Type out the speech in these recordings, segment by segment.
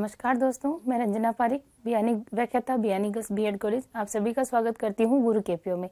नमस्कार दोस्तों, मैं रंजना पारिक, बयानी व्याख्याता, बयानी गर्ल्स बीएड कॉलेज। आप सभी का स्वागत करती हूँ गुरु केपीओ में।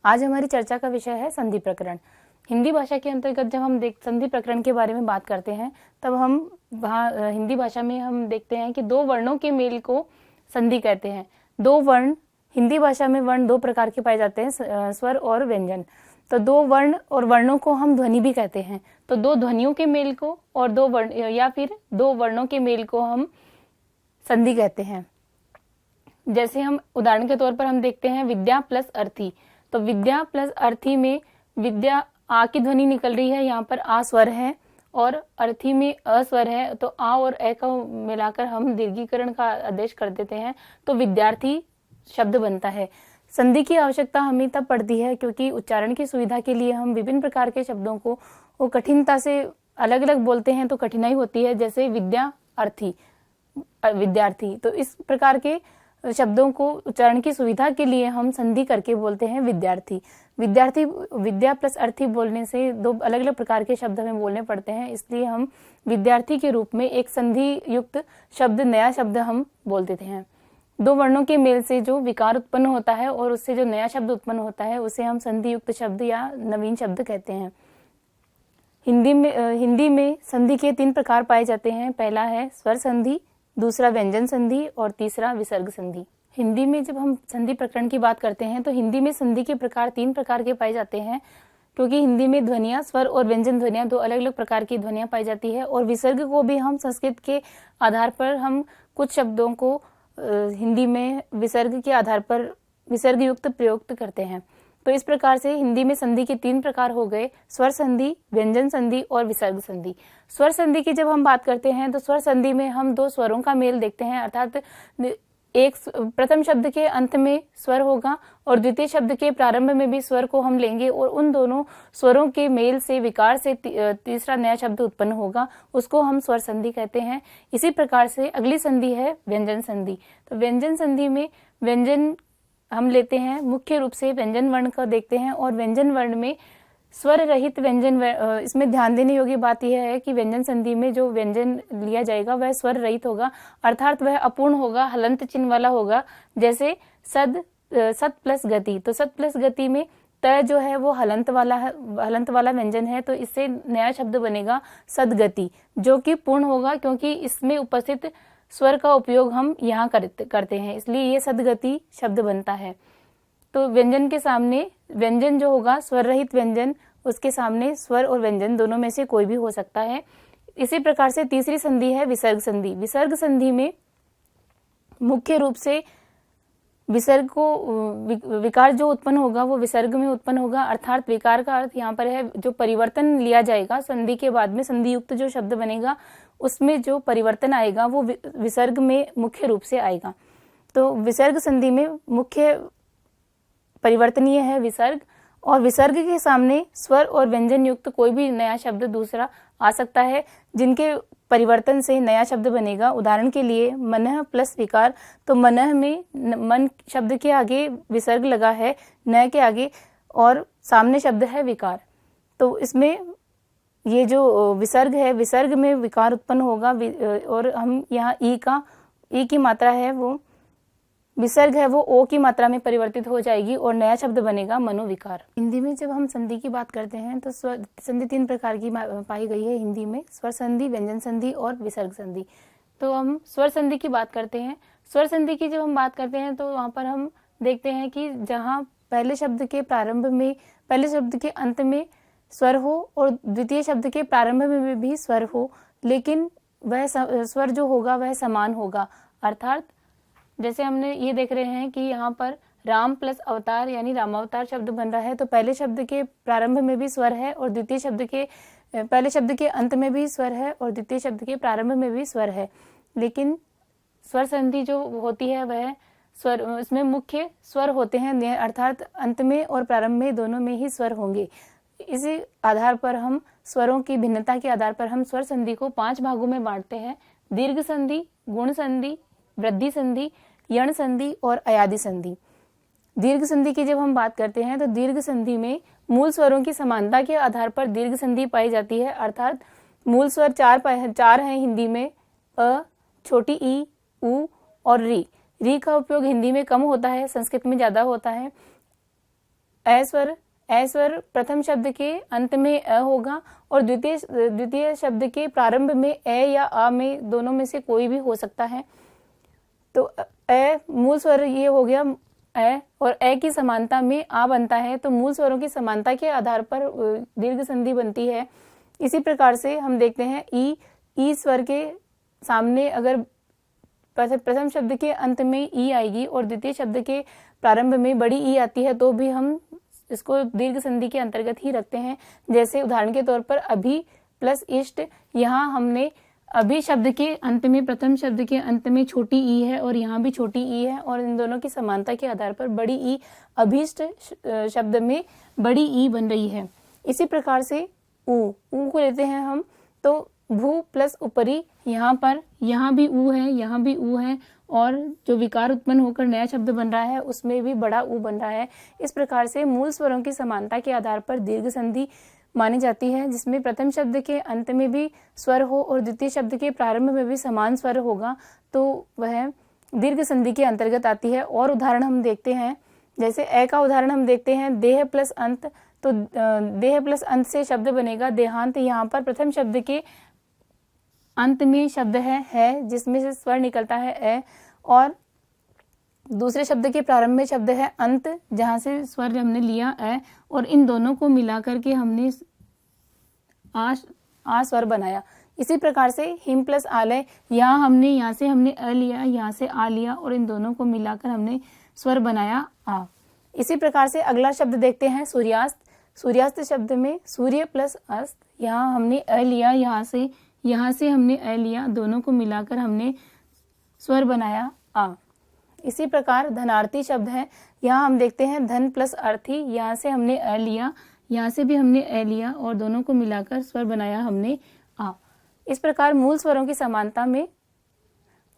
आज हमारी चर्चा का विषय है संधि प्रकरण। हिंदी भाषा के अंतर्गत जब हम संधि प्रकरण के बारे में बात करते हैं, तब हम वहाँ हिंदी भाषा में हम देखते हैं कि दो वर्णों के मेल को संधि कहते हैं। दो वर्ण, हिंदी भाषा में वर्ण दो प्रकार के पाए जाते हैं, स्वर और व्यंजन। तो दो वर्ण और वर्णों को हम ध्वनि भी कहते हैं। तो दो ध्वनियों के मेल को और दो वर्ण या फिर दो वर्णों के मेल को हम संधि कहते हैं। जैसे हम उदाहरण के तौर पर हम देखते हैं विद्या प्लस अर्थी। तो विद्या प्लस अर्थी में विद्या आ की ध्वनि निकल रही है, यहाँ पर आ स्वर है, और अर्थी में अ स्वर है। तो आ और ए का मिलाकर हम दीर्घीकरण का आदेश कर देते हैं, तो विद्यार्थी शब्द बनता है। संधि की आवश्यकता हमें तब पड़ती है क्योंकि उच्चारण की सुविधा के लिए हम विभिन्न प्रकार के शब्दों को वो कठिनता से अलग अलग बोलते हैं, तो कठिनाई होती है। जैसे विद्या अर्थी विद्यार्थी, तो इस प्रकार के शब्दों को उच्चारण की सुविधा के लिए हम संधि करके बोलते हैं विद्यार्थी। विद्यार्थी विद्या प्लस अर्थी बोलने से दो अलग अलग प्रकार के शब्द हमें बोलने पड़ते हैं, इसलिए हम विद्यार्थी के रूप में एक संधि युक्त शब्द, नया शब्द हम बोल देते हैं। दो वर्णों के मेल से जो विकार उत्पन्न होता है और उससे जो नया शब्द उत्पन्न होता है, उसे हम संधि युक्त शब्द या नवीन शब्द कहते हैं। हिंदी में संधि के तीन प्रकार पाए जाते हैं। पहला है स्वर संधि, दूसरा व्यंजन संधि और तीसरा विसर्ग संधि। हिंदी में जब हम संधि प्रकरण की बात करते हैं, तो हिंदी में संधि के प्रकार तीन प्रकार के पाए जाते हैं, क्योंकि हिंदी में ध्वनियां, स्वर और व्यंजन ध्वनियां, दो अलग अलग प्रकार की ध्वनियां पाई जाती है। और विसर्ग को भी हम संस्कृत के आधार पर हम कुछ शब्दों को हिंदी में विसर्ग के आधार पर विसर्ग युक्त प्रयोग करते हैं। तो इस प्रकार से हिंदी में संधि के तीन प्रकार हो गए, स्वर संधि, व्यंजन संधि और विसर्ग संधि। स्वर संधि की जब हम बात करते हैं, तो स्वर संधि में हम दो स्वरों का मेल देखते हैं, अर्थात एक प्रथम शब्द के अंत में स्वर होगा और द्वितीय शब्द के प्रारंभ में भी स्वर को हम लेंगे, और उन दोनों स्वरों के मेल से, विकार से तीसरा नया शब्द उत्पन्न होगा, उसको हम स्वर संधि कहते हैं। इसी प्रकार से अगली संधि है व्यंजन संधि। तो व्यंजन संधि में व्यंजन हम लेते हैं, मुख्य रूप से व्यंजन वर्ण का देखते हैं, और व्यंजन वर्ण में स्वर रहित व्यंजन। इसमें ध्यान देने योग्य बात यह है कि व्यंजन संधि में जो व्यंजन लिया जाएगा वह स्वर रहित होगा, अर्थात वह अपूर्ण होगा, हलंत चिन्ह वाला होगा। जैसे सत प्लस गति, तो सत प्लस गति में त जो है वो हलंत वाला व्यंजन है, तो इससे नया शब्द बनेगा सदगति, जो कि पूर्ण होगा, क्योंकि इसमें उपस्थित स्वर का उपयोग हम यहाँ करते हैं, इसलिए ये सदगति शब्द बनता है। तो व्यंजन के सामने व्यंजन जो होगा, स्वर रहित व्यंजन, उसके सामने स्वर और व्यंजन दोनों में से कोई भी हो सकता है। इसी प्रकार से तीसरी संधि है विसर्ग संधि। विसर्ग संधि में मुख्य रूप से विसर्ग को विकार जो उत्पन्न होगा वो विसर्ग में उत्पन्न होगा, अर्थात विकार का अर्थ यहाँ पर है जो परिवर्तन लिया जाएगा संधि के बाद में, संधि युक्त जो शब्द बनेगा उसमें जो परिवर्तन आएगा वो विसर्ग में मुख्य रूप से आएगा। तो विसर्ग संधि में मुख्य परिवर्तनीय है विसर्ग, और विसर्ग के सामने स्वर और व्यंजन युक्त कोई भी नया शब्द दूसरा आ सकता है, जिनके परिवर्तन से नया शब्द बनेगा। उदाहरण के लिए मनः प्लस विकार, तो मनः में मन शब्द के आगे विसर्ग लगा है, न के आगे, और सामने शब्द है विकार। तो इसमें ये जो विसर्ग है, विसर्ग में विकार उत्पन्न होगा, और हम यहाँ ई की मात्रा है वो विसर्ग है वो ओ की मात्रा में परिवर्तित हो जाएगी और नया शब्द बनेगा मनोविकार। हिंदी में जब हम संधि की बात करते हैं, तो संधि तीन प्रकार की पाई गई है हिंदी में, स्वर संधि, व्यंजन संधि और विसर्ग संधि। तो हम स्वर संधि की बात करते हैं। स्वर संधि की जब हम बात करते हैं, तो वहाँ पर हम देखते हैं कि जहाँ पहले शब्द के प्रारंभ में, पहले शब्द के अंत में स्वर हो और द्वितीय शब्द के प्रारंभ में भी स्वर हो, लेकिन वह स्वर जो होगा वह समान होगा। अर्थात जैसे हमने ये देख रहे हैं कि यहाँ पर राम प्लस अवतार यानी रामावतार शब्द बन रहा है, तो पहले शब्द के प्रारंभ में भी स्वर है और द्वितीय शब्द के पहले शब्द के अंत में भी स्वर है और द्वितीय शब्द के प्रारंभ में भी स्वर है। लेकिन स्वर संधि जो होती है वह स्वर, इसमें मुख्य स्वर होते हैं, अर्थात अंत में और प्रारंभ में दोनों में ही स्वर होंगे। इसी आधार पर हम स्वरों की भिन्नता के आधार पर हम स्वर संधि को 5 भागों में बांटते हैं: दीर्घ संधि, गुण संधि, वृद्धि संधि, यण संधि और अयादि संधि। दीर्घ संधि की जब हम बात करते हैं, तो दीर्घ संधि में मूल स्वरों की समानता के आधार पर दीर्घ संधि पाई जाती है, अर्थात मूल स्वर चार हैं हिंदी में: अ, छोटी ई, ऊ और री। री का उपयोग हिंदी में कम होता है, संस्कृत में ज्यादा होता है। ए स्वर प्रथम शब्द के अंत में अ होगा और द्वितीय शब्द के प्रारंभ में ए या आ में दोनों में से कोई भी हो सकता है। तो ए मूल स्वर ये हो गया ए, और ए की समानता में आ बनता है, तो मूल स्वरों की समानता के आधार पर दीर्घ संधि बनती है। इसी प्रकार से हम देखते हैं ई स्वर के सामने अगर प्रथम शब्द के अंत में ई आएगी और द्वितीय शब्द के प्रारंभ में बड़ी ई आती है तो भी हम इसको दीर्घ संधि के अंतर्गत ही रखते हैं। जैसे उदाहरण के तौर पर अभी प्लस इष्ट, यहाँ हमने अभी शब्द के अंत में प्रथम शब्द के अंत में छोटी ई है और यहाँ भी छोटी ई है और इन दोनों की समानता के आधार पर बड़ी ई अभीष्ट शब्द में बड़ी ई बन रही है। इसी प्रकार से ऊ को लेते हैं हम, तो भू प्लस ऊपरी, यहाँ भी ऊ है, यहाँ भी ऊ है और जो विकार उत्पन्न होकर नया शब्द बन रहा है उसमें भी बड़ा ऊ बन रहा है। इस प्रकार से मूल स्वरों की समानता के आधार पर दीर्घ संधि मानी जाती है, जिसमें प्रथम शब्द के अंत में भी स्वर हो और द्वितीय शब्द के प्रारंभ में भी समान स्वर होगा तो वह दीर्घ संधि के अंतर्गत आती है। और उदाहरण हम देखते हैं, जैसे ए का उदाहरण हम देखते हैं, देह प्लस अंत, तो देह प्लस अंत से शब्द बनेगा देहांत। यहाँ पर प्रथम शब्द के अंत में शब्द है जिसमें से स्वर निकलता है ए, और दूसरे शब्द के प्रारंभ में शब्द है अंत, जहां से स्वर हमने लिया ए, और इन दोनों को मिलाकर के हमने आ स्वर बनाया। इसी प्रकार से हिम प्लस आलय, यहाँ से हमने अ लिया, यहाँ से आ लिया और इन दोनों को मिलाकर हमने स्वर बनाया आ। इसी प्रकार से अगला शब्द देखते हैं सूर्यास्त। सूर्यास्त शब्द में सूर्य प्लस अस्त, यहाँ हमने अ लिया, यहाँ से हमने अ लिया, दोनों को मिलाकर हमने स्वर बनाया आ। इसी प्रकार धनार्थी शब्द है, यहाँ हम देखते हैं धन प्लस अर्थी, यहाँ से हमने अ लिया, यहाँ से भी हमने अ लिया और दोनों को मिलाकर स्वर बनाया हमने आ। इस प्रकार मूल स्वरों की समानता में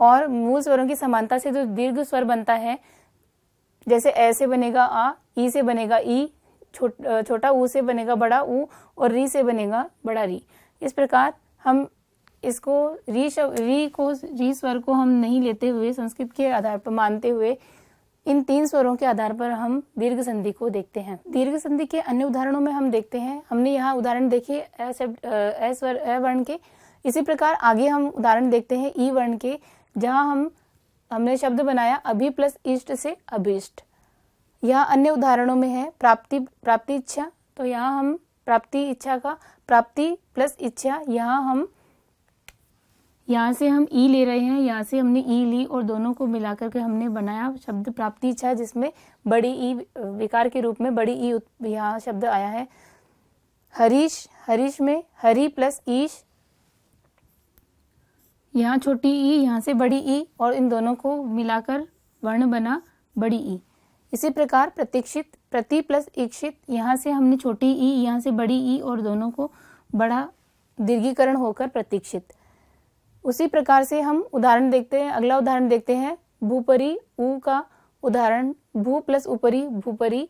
और मूल स्वरों की समानता से जो दीर्घ स्वर बनता है, जैसे ए से बनेगा आ, ई से बनेगा ई, छोटा ऊ से बनेगा बड़ा ऊ और री से बनेगा बड़ा री। इस प्रकार हम इसको री स्वर को हम नहीं लेते हुए संस्कृत के आधार पर मानते हुए इन तीन स्वरों के आधार पर हम दीर्घ संधि को देखते हैं। दीर्घ संधि के अन्य उदाहरणों में हम देखते हैं, हमने यहाँ उदाहरण देखे ए वर्ण के। इसी प्रकार आगे हम उदाहरण देखते हैं ई वर्ण के, जहाँ हमने शब्द बनाया अभी प्लस इष्ट से अभीष्ट। यहाँ अन्य उदाहरणों में है प्राप्ति इच्छा, तो यहाँ हम प्राप्ति इच्छा का प्राप्ति प्लस इच्छा, यहाँ से हम ई ले रहे हैं, यहाँ से हमने ई ली और दोनों को मिलाकर के हमने बनाया शब्द प्राप्ति इच्छा, जिसमें बड़ी ई विकार के रूप में बड़ी ई यहाँ शब्द आया है। हरीश में हरि प्लस ईश, यहाँ छोटी ई, यहाँ से बड़ी ई और इन दोनों को मिलाकर वर्ण बना बड़ी ई। इसी प्रकार प्रतीक्षित, प्रति प्लस इक्षित, यहाँ से हमने छोटी ई, यहाँ से बड़ी ई और दोनों को बड़ा दीर्घीकरण होकर प्रतीक्षित। उसी प्रकार से हम उदाहरण देखते हैं, अगला उदाहरण देखते हैं भूपरी ऊ का उदाहरण, भू प्लस ऊपरी भूपरी।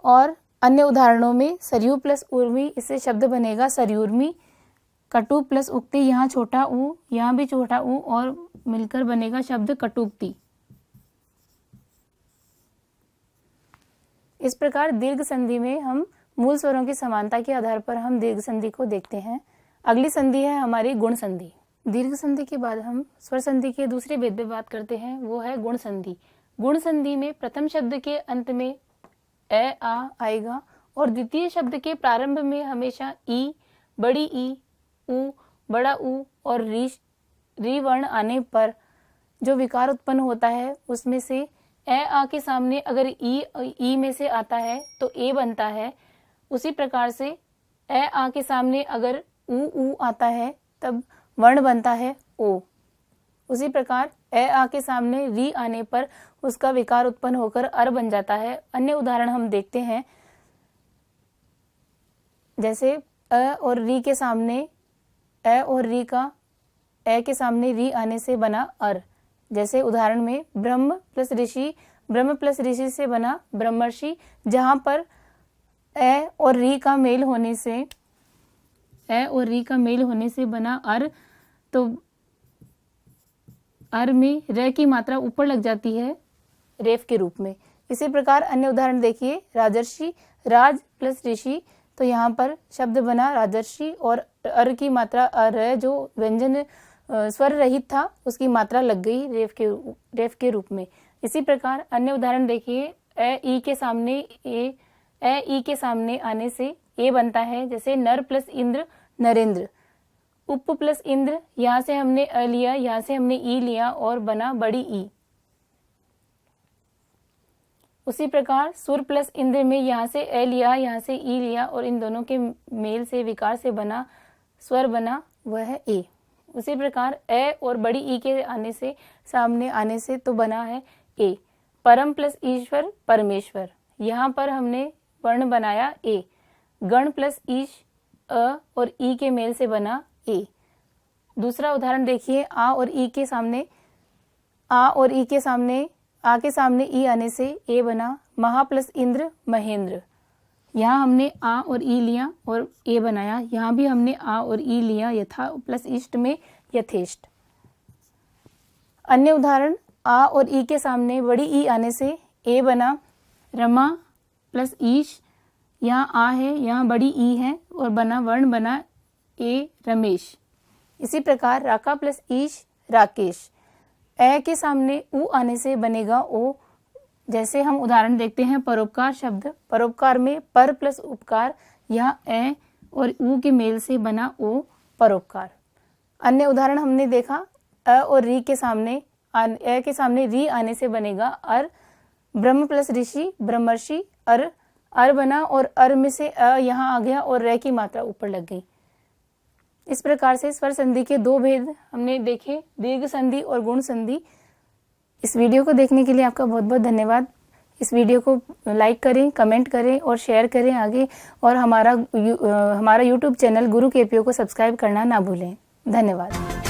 और अन्य उदाहरणों में सरयू प्लस उर्मी, इससे शब्द बनेगा सरयूर्मी। कटु प्लस उक्ति, यहाँ छोटा ऊ, यहाँ भी छोटा ऊ और मिलकर बनेगा शब्द कटुक्ति। इस प्रकार दीर्घ संधि में हम मूल स्वरों की समानता के आधार पर हम दीर्घ संधि को देखते हैं। अगली संधि है हमारी गुण संधि। दीर्घ संधि के बाद हम स्वर संधि के दूसरे भेद में बात करते हैं, वो है गुण संधि। गुण संधि में प्रथम शब्द के अंत में ए आ आएगा और द्वितीय शब्द के प्रारंभ में हमेशा ई, बड़ी ई, ऊ, बड़ा ऊ और री वर्ण आने पर जो विकार उत्पन्न होता है उसमें से ए आ के सामने अगर ई में से आता है तो ए बनता है। उसी प्रकार से ए आ के सामने अगर ऊ आता है तब वर्ण बनता है ओ। उसी प्रकार ए आ के सामने री आने पर उसका विकार उत्पन्न होकर अर बन जाता है। अन्य उदाहरण हम देखते हैं, जैसे अ और री के सामने ए और री का ए के सामने री आने से बना अर। जैसे उदाहरण में ब्रह्म प्लस ऋषि से बना ब्रह्मर्षि, जहां पर ए और री का मेल होने से बना अर। तो अर में र की मात्रा ऊपर लग जाती है रेफ के रूप में। इसी प्रकार अन्य उदाहरण देखिए, राजर्षि, राज प्लस ऋषि, तो यहाँ पर शब्द बना राजर्षि और अर की मात्रा र जो व्यंजन स्वर रहित था उसकी मात्रा लग गई रेफ के रूप में। इसी प्रकार अन्य उदाहरण देखिए, ई के सामने आने से ए बनता है, जैसे नर प्लस इंद्र नरेंद्र, उप प्लस इंद्र, यहाँ से हमने अ लिया, यहाँ से हमने ई लिया और बना बड़ी ई। उसी प्रकार सुर प्लस इंद्र में यहाँ से ए लिया, यहाँ से ई लिया और इन दोनों के मेल से विकार से बना स्वर बना वह है ए। उसी प्रकार ए और बड़ी ई के सामने आने से तो बना है ए। परम प्लस ईश्वर परमेश्वर, यहाँ पर हमने वर्ण बनाया ए। गण प्लस ईश अ और ई के मेल से बना ए। दूसरा उदाहरण देखिए, आ के सामने ई आने से ए बना महा प्लस इंद्र महेंद्र। यहाँ हमने आ और ई लिया और ए बनाया, यहाँ भी हमने आ और ई लिया यथा प्लस इष्ट में यथेष्ट। अन्य उदाहरण, आ और ई के सामने बड़ी ई आने से ए बना रमा प्लस ईश, यहाँ आ है यहाँ बड़ी ई है और वर्ण बना ए रमेश। इसी प्रकार राका प्लस ईश राकेश, ए के सामने उ आने से बनेगा ओ। जैसे हम उदाहरण देखते हैं परोपकार शब्द, परोपकार में पर प्लस उपकार, यहाँ ए और उ के मेल से बना ओ परोपकार। अन्य उदाहरण हमने देखा, अ और री के सामने ए के सामने री आने से बनेगा अर, ब्रह्म प्लस ऋषि ब्रह्मर्षि, अर बना और अर में से अ यहाँ आ गया और रे की मात्रा ऊपर लग गई। इस प्रकार से स्वर संधि के दो भेद हमने देखे, दीर्घ संधि और गुण संधि। इस वीडियो को देखने के लिए आपका बहुत बहुत धन्यवाद। इस वीडियो को लाइक करें, कमेंट करें और शेयर करें आगे, और हमारा YouTube चैनल गुरु KPO को सब्सक्राइब करना ना भूलें। धन्यवाद।